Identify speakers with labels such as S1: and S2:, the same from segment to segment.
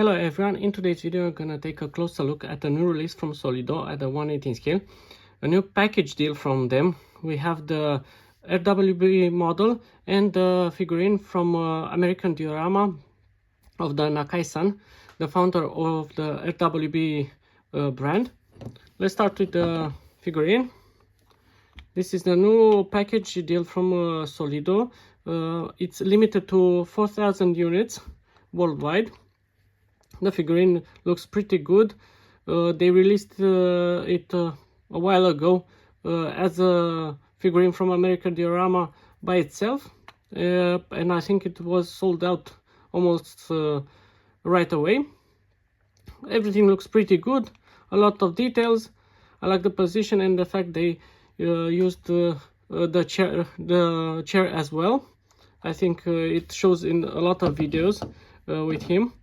S1: Hello everyone, in today's video we're gonna take a closer look at a new release from Solido at the 1/18 scale. A new package deal from them. We have the RWB model and the figurine from American diorama of the Nakai-San, the founder of the RWB brand. Let's start with the figurine. This is the new package deal from Solido. It's limited to 4,000 units worldwide. The figurine looks pretty good. They released it a while ago as a figurine from American diorama by itself, and I think it was sold out almost right away. Everything looks pretty good, a lot of details. I like the position and the fact they used the chair as well. I think it shows in a lot of videos with him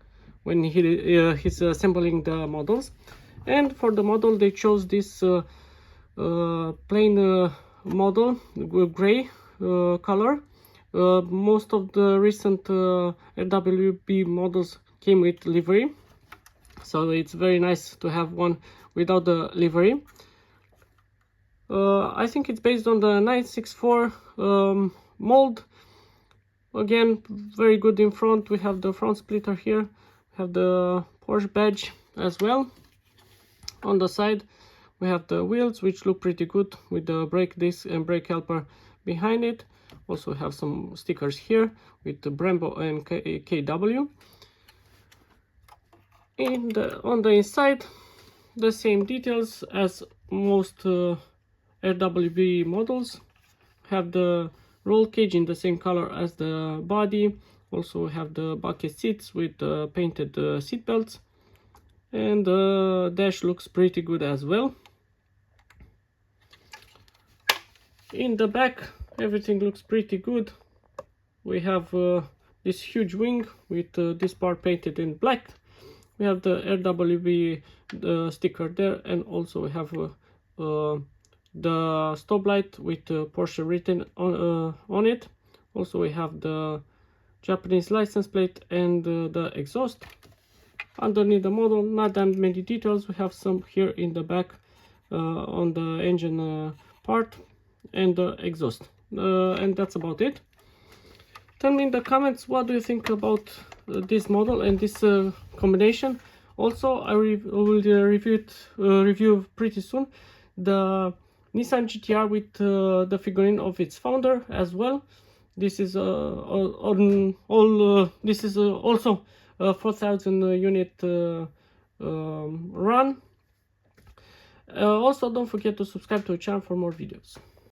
S1: when he's assembling the models. And for the model they chose this plain model, gray color. Most of the recent RWB models came with livery, so it's very nice to have one without the livery. I think it's based on the 964 mold. Again, very good in front. We have the front splitter here, have the Porsche badge as well. On the side we have the wheels, which look pretty good with the brake disc and brake helper behind it. Also have some stickers here with the Brembo and KW. On the inside, the same details as most RWB models. Have the roll cage in the same color as the body. Also have the bucket seats with painted seat belts, and the dash looks pretty good as well. In the back everything looks pretty good. We have this huge wing with this part painted in black. We have the RWB sticker there, and also we have the stop light with Porsche written on it. Also we have the Japanese license plate and the exhaust. Underneath the model, not that many details. We have some here in the back on the engine part and the exhaust, and that's about it. Tell me in the comments what do you think about this model and this combination. Also I will review pretty soon the Nissan GTR with the figurine of its founder as well. This is this is also a 4,000 unit run. Also don't forget to subscribe to the channel for more videos.